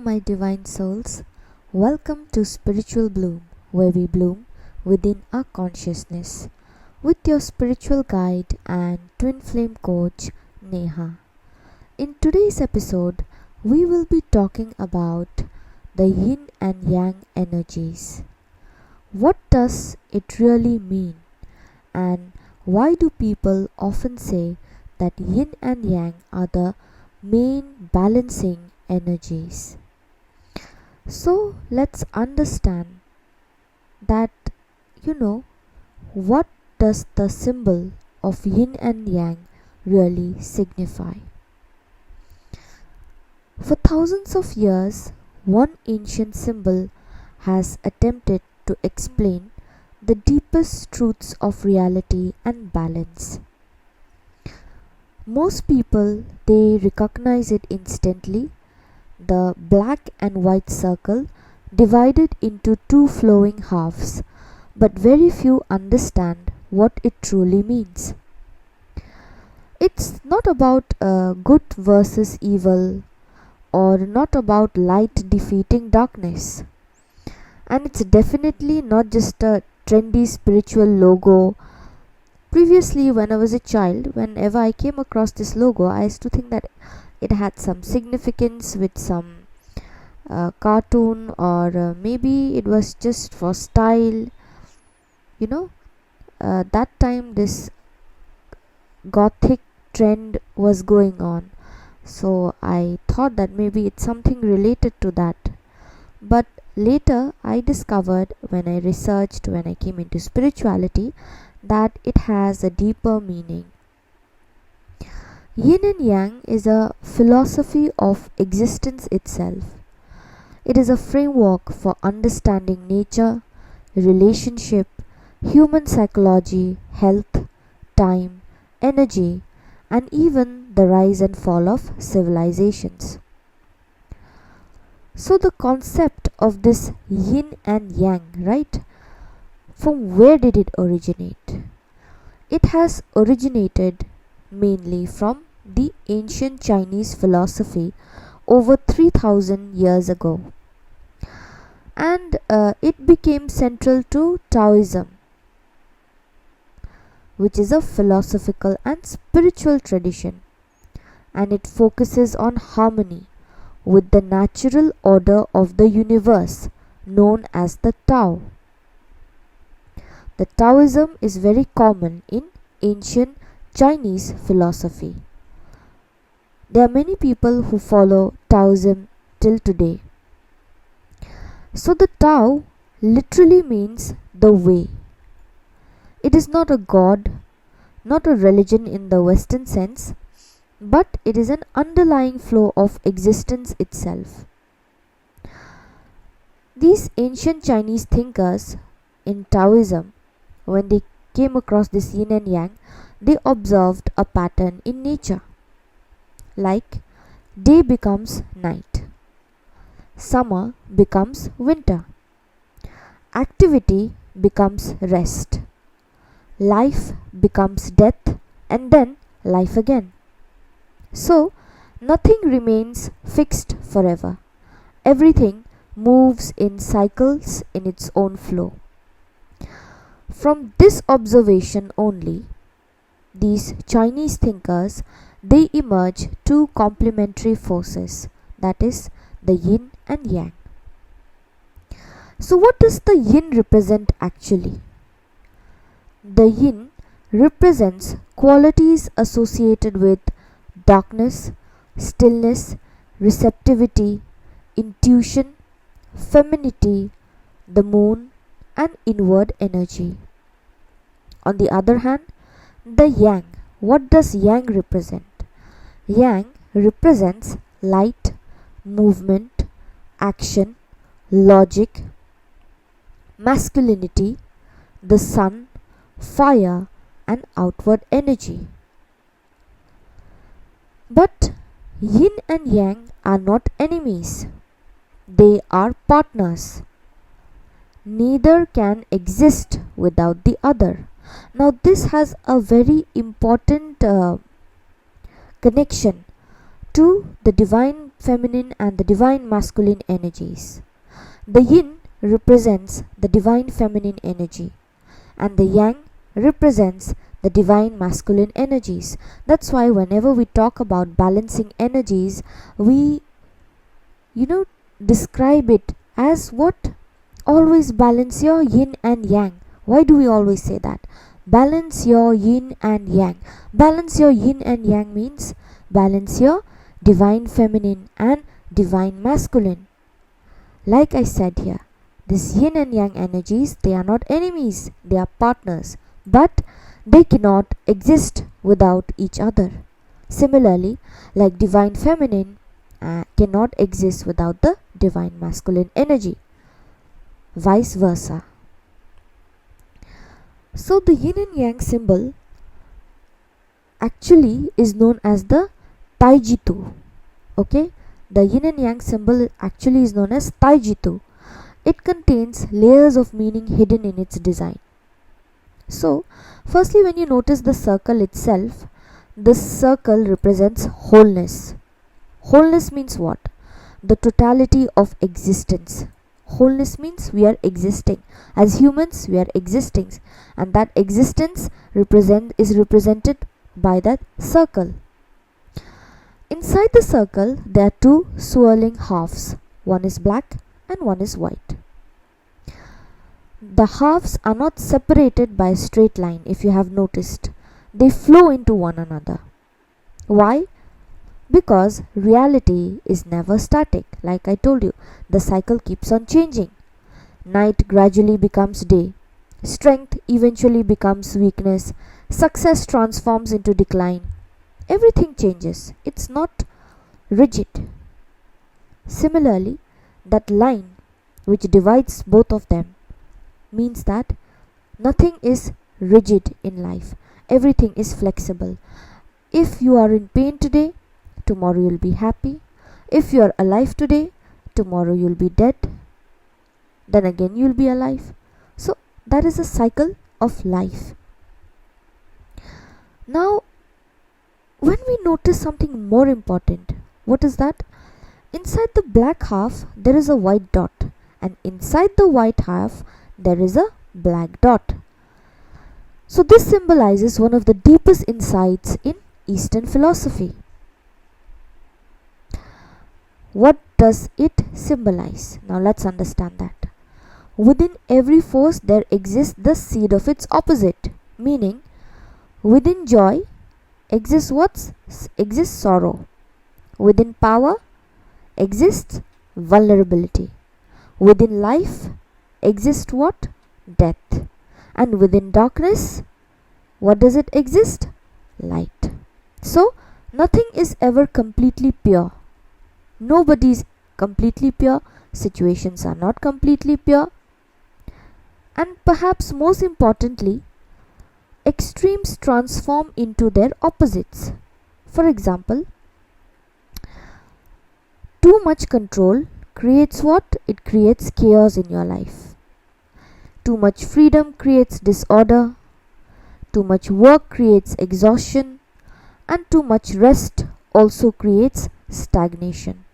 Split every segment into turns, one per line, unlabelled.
my divine souls. Welcome to Spiritual Bloom, where we bloom within our consciousness, with your spiritual guide and twin flame coach, Neha. In today's episode, we will be talking about the Yin and Yang energies. What does it really mean? And why do people often say that Yin and Yang are the main balancing energies? So let's understand that what does the symbol of Yin and Yang really signify? For thousands of years, one ancient symbol has attempted to explain the deepest truths of reality and balance. Most people, they recognize it instantly: the black and white circle divided into two flowing halves, but very few understand what it truly means. It's not about good versus evil, or not about light defeating darkness. And it's definitely not just a trendy spiritual logo. Previously, when I was a child, whenever I came across this logo, I used to think that it had some significance with some cartoon, or maybe it was just for style. That time this gothic trend was going on, so I thought that maybe it's something related to that. But later I discovered, when I researched, when I came into spirituality, that it has a deeper meaning. Yin and Yang is a philosophy of existence itself. It is a framework for understanding nature, relationship, human psychology, health, time, energy, and even the rise and fall of civilizations. So the concept of this Yin and Yang, right? From where did it originate? It has originated mainly from the ancient Chinese philosophy over 3000 years ago, and it became central to Taoism, which is a philosophical and spiritual tradition, and it focuses on harmony with the natural order of the universe known as the Tao. The Taoism is very common in ancient Chinese philosophy. There are many people who follow Taoism till today. So the Tao literally means the way. It is not a god, not a religion in the Western sense, but it is an underlying flow of existence itself. These ancient Chinese thinkers in Taoism, when they came across this Yin and Yang, they observed a pattern in nature. Like, day becomes night, summer becomes winter, activity becomes rest, life becomes death, and then life again. So, nothing remains fixed forever. Everything moves in cycles in its own flow. From this observation only, these Chinese thinkers, they emerge two complementary forces, that is the Yin and Yang. So what does the Yin represent actually? The Yin represents qualities associated with darkness, stillness, receptivity, intuition, femininity, the moon, and inward energy. On the other hand, the Yang. What does Yang represent? Yang represents light, movement, action, logic, masculinity, the sun, fire, and outward energy. But Yin and Yang are not enemies. They are partners. Neither can exist without the other. Now this has a very important connection to the divine feminine and the divine masculine energies. The yin represents the divine feminine energy and the yang represents the divine masculine energies. That's why whenever we talk about balancing energies, we describe it as what? Always balance your yin and yang. Why do we always say that? Balance your yin and yang. Balance your yin and yang means balance your divine feminine and divine masculine. Like I said here, this yin and yang energies, they are not enemies, they are partners, but they cannot exist without each other. Similarly, like divine feminine cannot exist without the divine masculine energy. Vice versa. So the yin and yang symbol actually is known as the Taijitu. Okay, the yin and yang symbol actually is known as Taijitu. It contains layers of meaning hidden in its design. So, firstly, when you notice the circle itself, this circle represents wholeness. Wholeness means what? The totality of existence. Wholeness means we are existing. As humans, we are existing, and that existence is represented by that circle. Inside the circle, there are two swirling halves. One is black and one is white. The halves are not separated by a straight line, if you have noticed. They flow into one another. Why? Because reality is never static. Like I told you, the cycle keeps on changing. Night gradually becomes day. Strength eventually becomes weakness. Success transforms into decline. Everything changes. It's not rigid. Similarly, that line which divides both of them means that nothing is rigid in life. Everything is flexible. If you are in pain today, tomorrow you'll be happy. If you are alive today, tomorrow you'll be dead. Then again you'll be alive. So that is a cycle of life. Now, when we notice something more important, what is that? Inside the black half, there is a white dot, and inside the white half, there is a black dot. So this symbolizes one of the deepest insights in Eastern philosophy. What does it symbolize? Now let's understand that. Within every force there exists the seed of its opposite, meaning within joy exists what? Exists sorrow. Within power exists vulnerability. Within life exists what? Death. And within darkness, what does it exist? Light. So nothing is ever completely pure. Nobody is completely pure. Situations are not completely pure. And perhaps most importantly, extremes transform into their opposites. For example, too much control creates what? It creates chaos in your life. Too much freedom creates disorder. Too much work creates exhaustion. And too much rest also creates stagnation.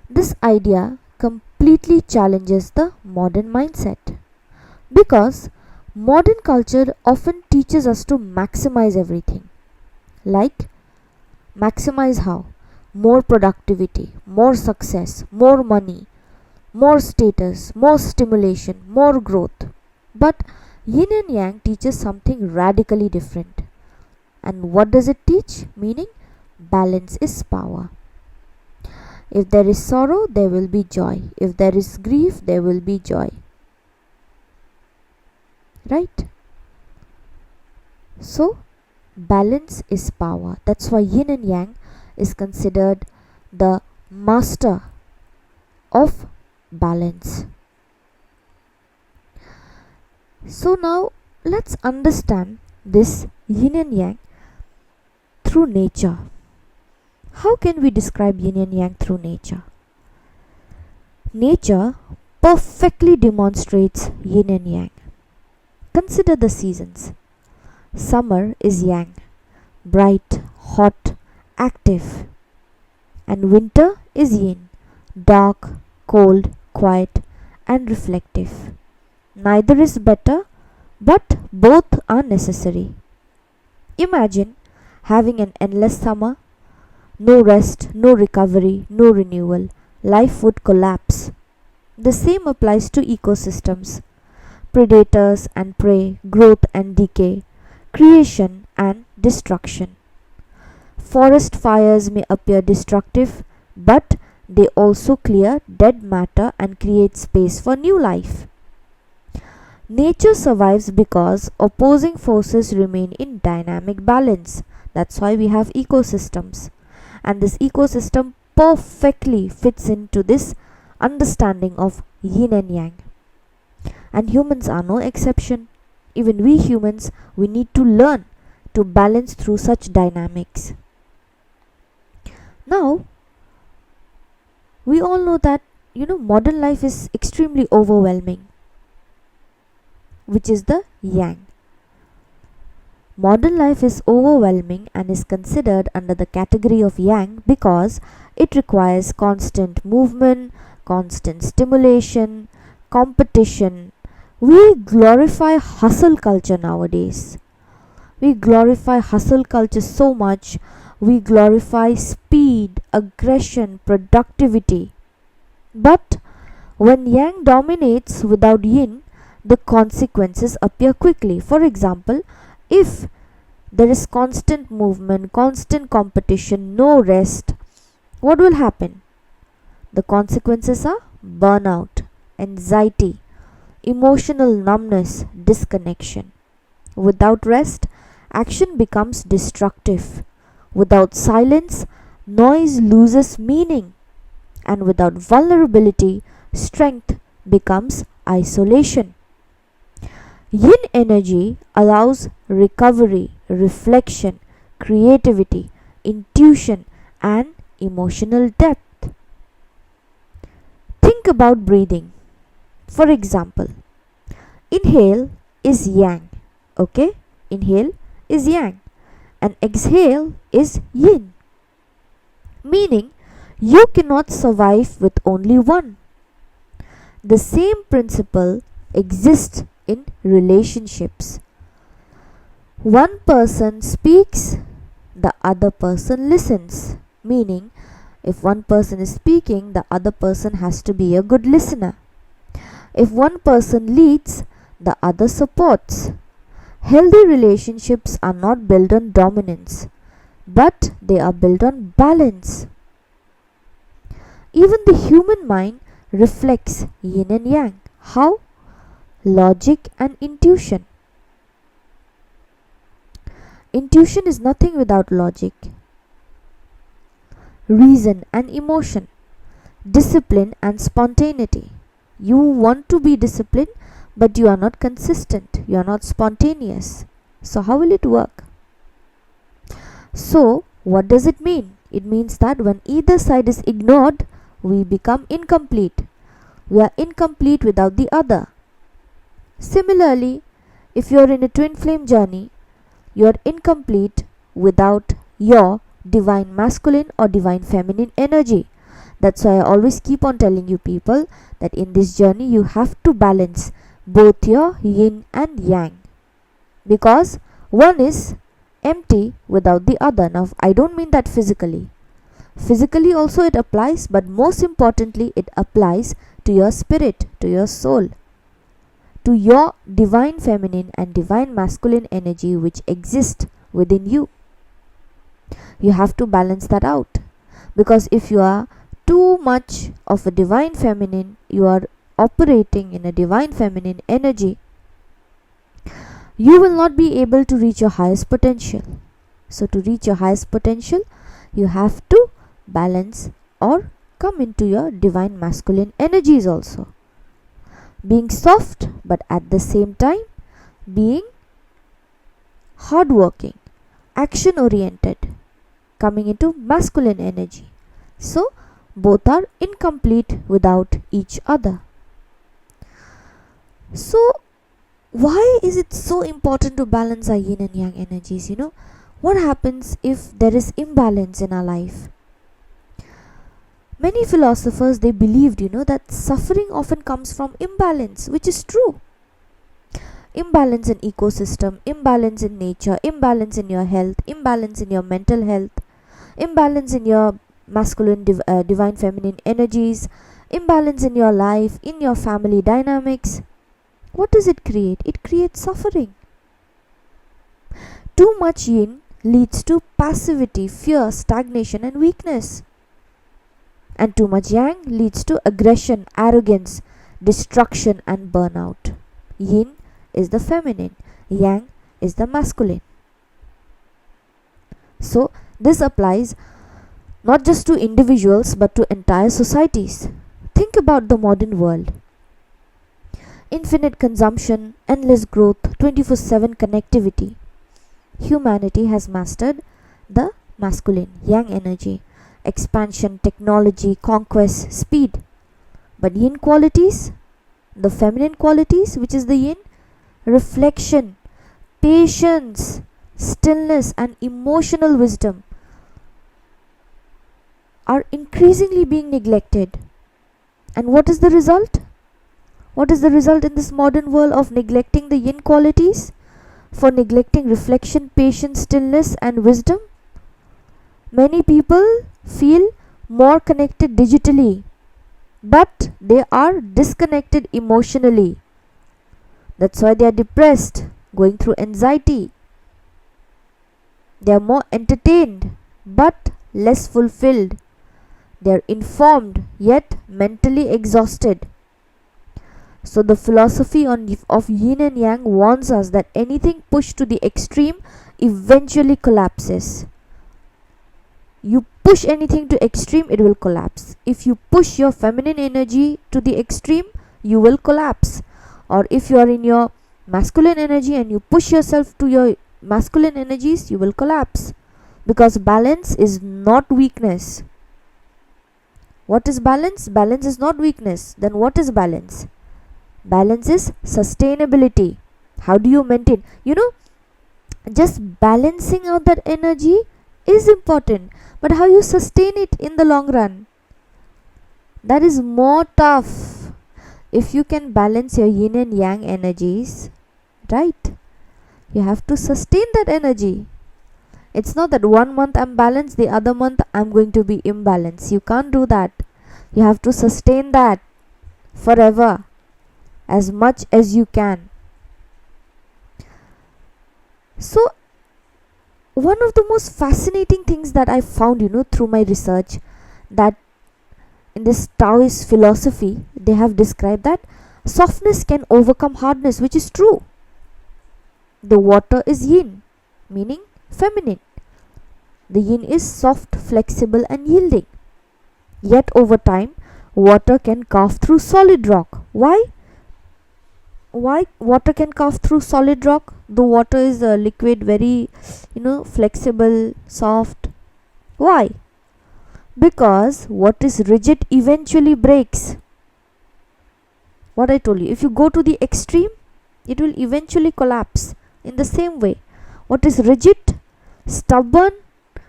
This idea completely challenges the modern mindset, because modern culture often teaches us to maximize everything. Like, maximize how? More productivity, more success, more money, more status, more stimulation, more growth. But Yin and Yang teaches something radically different. And what does it teach? Meaning, balance is power. If there is sorrow, there will be joy. If there is grief, there will be joy. Right? So, balance is power. That's why Yin and Yang is considered the master of balance. So now let's understand this Yin and Yang through nature. How can we describe Yin and Yang through nature? Nature perfectly demonstrates Yin and Yang. Consider the seasons. Summer is Yang, bright, hot, active. and winter is yin, dark, cold, quiet, and reflective. Neither is better, but both are necessary. Imagine having an endless summer, no rest, no recovery, no renewal. Life would collapse. The same applies to ecosystems: predators and prey, growth and decay, creation and destruction. Forest fires may appear destructive, but they also clear dead matter and create space for new life. Nature survives because opposing forces remain in dynamic balance. That's why we have ecosystems. And this ecosystem perfectly fits into this understanding of yin and yang. And humans are no exception. Even we humans, we need to learn to balance through such dynamics. Now, we all know that modern life is extremely overwhelming, which is the yang. Modern life is overwhelming and is considered under the category of yang because it requires constant movement, constant stimulation, competition. We glorify hustle culture nowadays. We glorify hustle culture so much. We glorify speed, aggression, productivity. But when yang dominates without yin, the consequences appear quickly. For example, if there is constant movement, constant competition, no rest, what will happen? The consequences are burnout, anxiety, emotional numbness, disconnection. Without rest, action becomes destructive. Without silence, noise loses meaning. And without vulnerability, strength becomes isolation. Yin energy allows recovery, reflection, creativity, intuition, and emotional depth. Think about breathing. For example, inhale is yang. Okay? Inhale is yang. And exhale is yin. Meaning, you cannot survive with only one. The same principle exists in relationships. One person speaks, the other person listens. Meaning, if one person is speaking, the other person has to be a good listener. If one person leads, the other supports. Healthy relationships are not built on dominance, but they are built on balance. Even the human mind reflects yin and yang. How? Logic and intuition. Intuition is nothing without logic. Reason and emotion. Discipline and spontaneity. You want to be disciplined, but you are not consistent. You are not spontaneous. So how will it work? So what does it mean? It means that when either side is ignored, we become incomplete. We are incomplete without the other. Similarly, if you are in a twin flame journey, you are incomplete without your divine masculine or divine feminine energy. That's why I always keep on telling you people that in this journey you have to balance both your yin and yang, because one is empty without the other. Now I don't mean that physically. Physically also it applies, but most importantly it applies to your spirit, to your soul, to your divine feminine and divine masculine energy which exist within you. You have to balance that out, because if you are too much of a divine feminine, you are operating in a divine feminine energy, you will not be able to reach your highest potential. So to reach your highest potential, you have to balance or come into your divine masculine energies also. Being soft, but at the same time being hardworking, action oriented, coming into masculine energy. So both are incomplete without each other. So why is it so important to balance our yin and yang energies? What happens if there is imbalance in our life? Many philosophers, they believed, that suffering often comes from imbalance, which is true. Imbalance in ecosystem, imbalance in nature, imbalance in your health, imbalance in your mental health, imbalance in your masculine divine feminine energies, imbalance in your life, in your family dynamics. What does it create? It creates suffering. Too much yin leads to passivity, fear, stagnation, and weakness. And too much yang leads to aggression, arrogance, destruction, and burnout. Yin is the feminine, yang is the masculine. So, this applies not just to individuals but to entire societies. Think about the modern world. Infinite consumption, endless growth, 24/7 connectivity. Humanity has mastered the masculine, yang energy, expansion, technology, conquest, speed. But yin qualities, the feminine qualities, which is the yin, reflection, patience, stillness, and emotional wisdom, are increasingly being neglected. And what is the result? What is the result in this modern world of neglecting the yin qualities? For neglecting reflection, patience, stillness, and wisdom? Many people feel more connected digitally, but they are disconnected emotionally. That's why they are depressed, going through anxiety. They are more entertained, but less fulfilled. They are informed, yet mentally exhausted. So the philosophy of yin and yang warns us that anything pushed to the extreme eventually collapses. You push anything to extreme, it will collapse. If you push your feminine energy to the extreme, you will collapse. Or if you are in your masculine energy and you push yourself to your masculine energies, you will collapse. Because balance is not weakness. What is balance? Balance is not weakness. Then what is balance? Balance is sustainability. How do you maintain? Just balancing out that energy is important, but how you sustain it in the long run, that is more tough. If you can balance your yin and yang energies, right, you have to sustain that energy. It's not that 1 month I'm balanced, the other month I'm going to be imbalanced. You can't do that. You have to sustain that forever, as much as you can. So one of the most fascinating things that I found, through my research, that in this Taoist philosophy, they have described that softness can overcome hardness, which is true. The water is yin, meaning feminine. The yin is soft, flexible, and yielding. Yet over time, water can carve through solid rock. Why? Why water can carve through solid rock? The water is a liquid, very flexible, soft. Why? Because what is rigid eventually breaks. What I told you, if you go to the extreme, it will eventually collapse. In the same way, what is rigid, stubborn,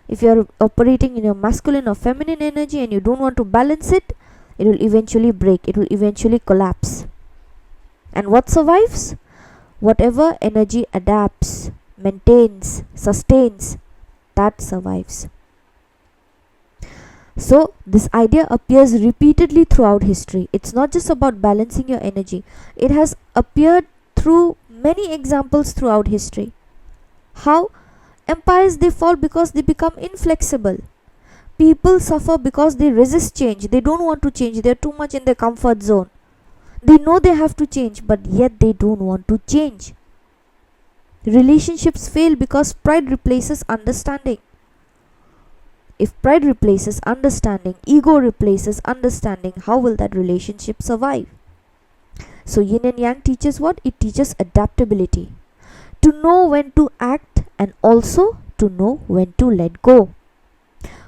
if you are operating in your masculine or feminine energy and you don't want to balance it, it will eventually break, it will eventually collapse. And what survives? Whatever energy adapts, maintains, sustains, that survives. So this idea appears repeatedly throughout history. It's not just about balancing your energy. It has appeared through many examples throughout history. How empires, they fall because they become inflexible. People suffer because they resist change. They don't want to change. They're too much in their comfort zone. They know they have to change, but yet they don't want to change. Relationships fail because pride replaces understanding. If pride replaces understanding, ego replaces understanding, how will that relationship survive? So yin and yang teaches what? It teaches adaptability. To know when to act and also to know when to let go.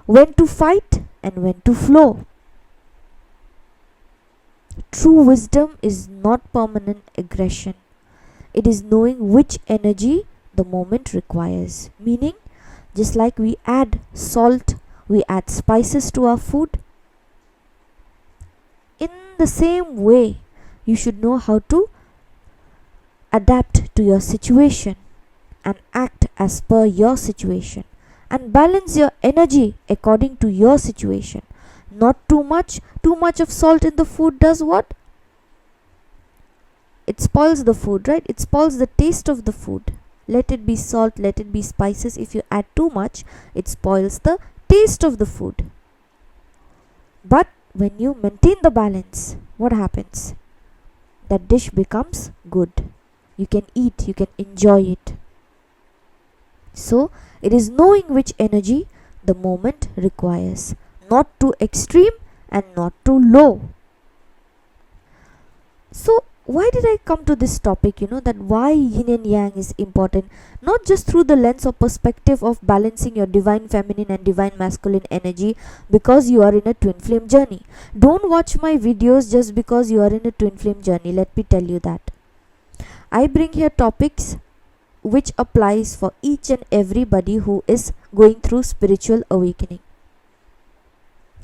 When to fight and when to flow. True wisdom is not permanent aggression. It is knowing which energy the moment requires. Meaning, just like we add salt, we add spices to our food. the same way, you should know how to adapt to your situation and act as per your situation and balance your energy according to your situation. Not too much. Too much of salt in the food does what? It spoils the food, right? It spoils the taste of the food. Let it be salt, let it be spices. If you add too much, it spoils the taste of the food. But when you maintain the balance, what happens? That dish becomes good. You can eat, you can enjoy it. So, it is knowing which energy the moment requires. Not too extreme and not too low. So, why did I come to this topic? That why yin and yang is important, not just through the lens or perspective of balancing your divine feminine and divine masculine energy because you are in a twin flame journey. Don't watch my videos just because you are in a twin flame journey. Let me tell you that. I bring here topics which applies for each and everybody who is going through spiritual awakening.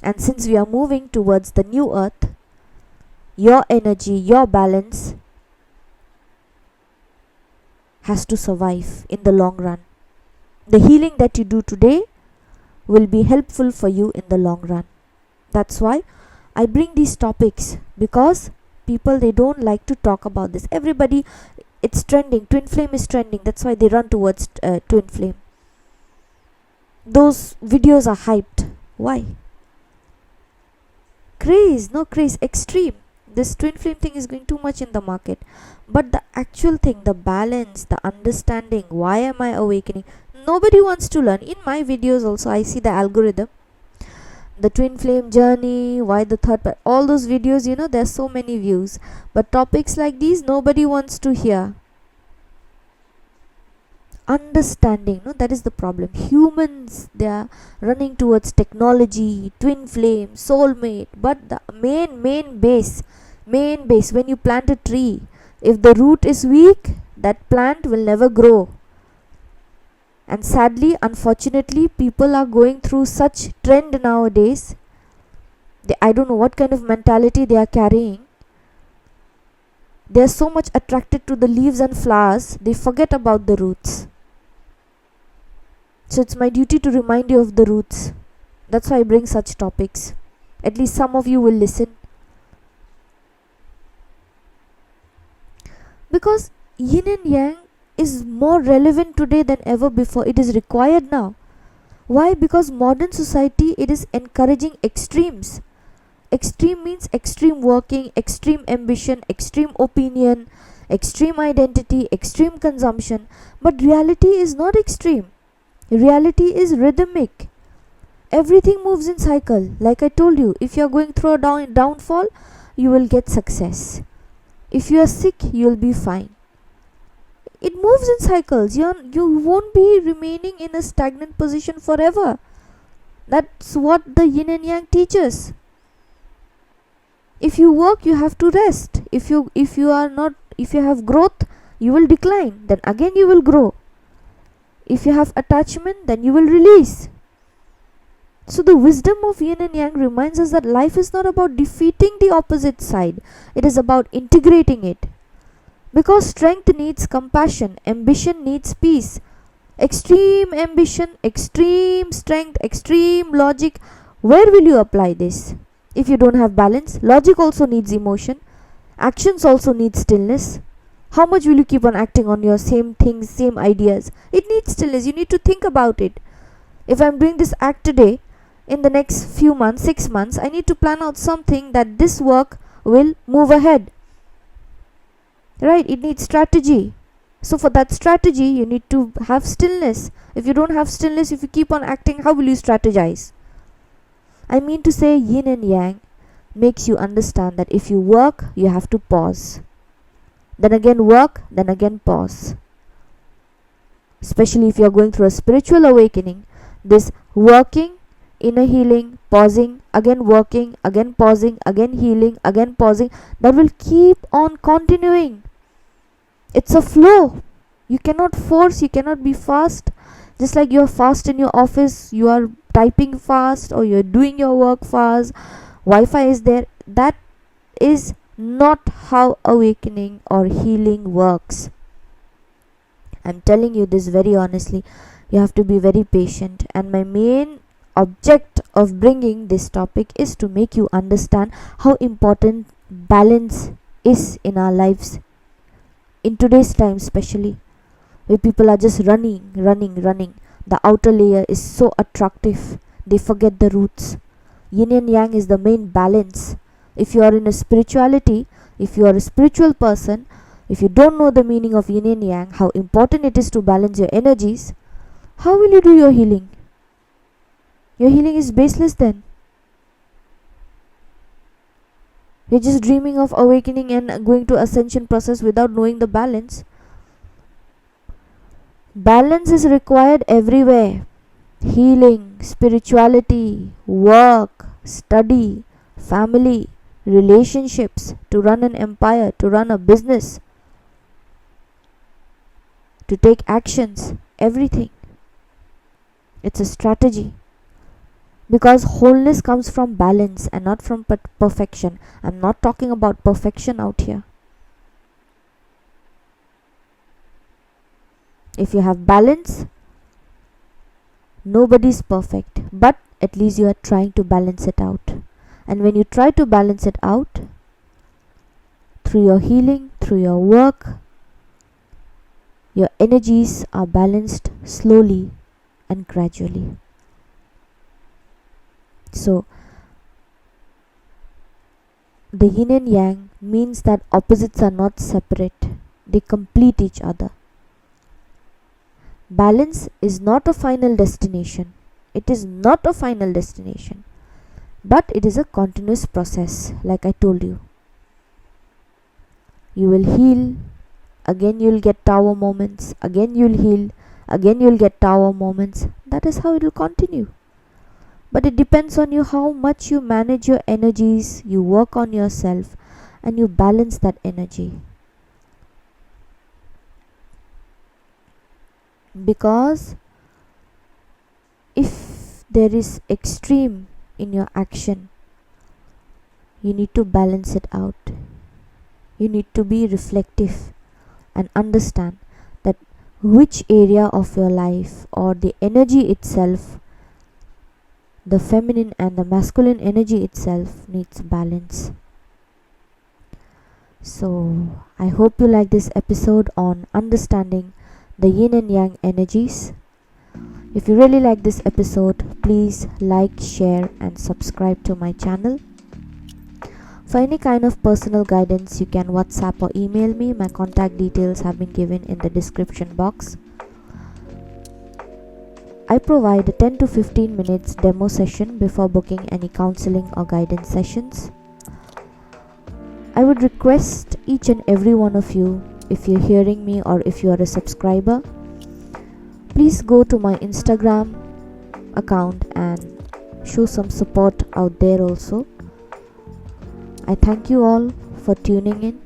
And since we are moving towards the new earth, your energy, your balance has to survive in the long run. The healing that you do today will be helpful for you in the long run. That's why I bring these topics, because people, they don't like to talk about this. Everybody, it's trending. Twin flame is trending. That's why they run towards twin flame. Those videos are hyped. Why? Craze, extreme. This twin flame thing is going too much in the market. But the actual thing, the balance, the understanding, why am I awakening? Nobody wants to learn. In my videos also, I see the algorithm. The twin flame journey, why the third part, all those videos, there's so many views. But topics like these, nobody wants to hear. Understanding, that is the problem. Humans, they are running towards technology, twin flame, soulmate. But the main base, when you plant a tree, if the root is weak, that plant will never grow. And sadly, unfortunately, people are going through such trend nowadays. I don't know what kind of mentality they are carrying. They are so much attracted to the leaves and flowers, they forget about the roots. So it's my duty to remind you of the roots. That's why I bring such topics. At least some of you will listen. Because yin and yang is more relevant today than ever before. It is required now. Why? Because modern society, it is encouraging extremes. Extreme means extreme working, extreme ambition, extreme opinion, extreme identity, extreme consumption. But reality is not extreme. Reality is rhythmic. Everything moves in cycle. Like I told you, if you are going through a downfall, you will get success. If you are sick, you will be fine. It moves in cycles. You won't be remaining in a stagnant position forever. That's what the yin and yang teaches. If you work, you have to rest. If you have growth, you will decline. Then again you will grow. If you have attachment, then you will release. So the wisdom of yin and yang reminds us that life is not about defeating the opposite side. It is about integrating it. Because strength needs compassion, ambition needs peace. Extreme ambition, extreme strength, extreme logic. Where will you apply this? If you don't have balance, logic also needs emotion. Actions also need stillness. How much will you keep on acting on your same things, same ideas? It needs stillness. You need to think about it. If I'm doing this act today, in the next few months, 6 months, I need to plan out something that this work will move ahead. Right? It needs strategy. So for that strategy, you need to have stillness. If you don't have stillness, if you keep on acting, how will you strategize? I mean to say, yin and yang makes you understand that if you work, you have to pause. Then again work, then again pause. Especially if you are going through a spiritual awakening, this working, inner healing, pausing, again working, again pausing, again healing, again pausing, that will keep on continuing. It's a flow. You cannot force, you cannot be fast. Just like you are fast in your office, you are typing fast or you are doing your work fast, Wi-Fi is there. That is not how awakening or healing works. I'm telling you this very honestly. You have to be very patient, and my main object of bringing this topic is to make you understand how important balance is in our lives in today's time, especially where people are just running. The outer layer is so attractive, they forget the roots. Yin and Yang is the main balance. If you are in a spirituality, if you are a spiritual person, if you don't know the meaning of Yin and Yang, how important it is to balance your energies, how will you do your healing? Your healing is baseless then. You're just dreaming of awakening and going to ascension process without knowing the balance. Balance is required everywhere. Healing, spirituality, work, study, family, relationships, to run an empire, to run a business, to take actions, everything. It's a strategy. Because wholeness comes from balance and not from perfection. I'm not talking about perfection out here. If you have balance, nobody's perfect, but at least you are trying to balance it out. And when you try to balance it out through your healing, through your work, your energies are balanced slowly and gradually. So the yin and yang means that opposites are not separate, they complete each other. Balance is not a final destination. It is not a final destination, but it is a continuous process, like I told you. You will heal, again you'll get tower moments, again you'll heal, again you'll get tower moments. That is how it will continue. But it depends on you how much you manage your energies, you work on yourself, and you balance that energy. Because if there is extreme in your action, you need to balance it out. You need to be reflective and understand that which area of your life or the energy itself, the feminine and the masculine energy itself, needs balance. So I hope you like this episode on understanding the yin and yang energies. If you really like this episode, please like, share and subscribe to my channel. For any kind of personal guidance, you can WhatsApp or email me. My contact details have been given in the description box. I provide a 10 to 15 minutes demo session before booking any counseling or guidance sessions. I would request each and every one of you, if you're hearing me or if you are a subscriber, please go to my Instagram account and show some support out there also. I thank you all for tuning in,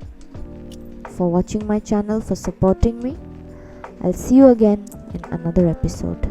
for watching my channel, for supporting me. I'll see you again in another episode.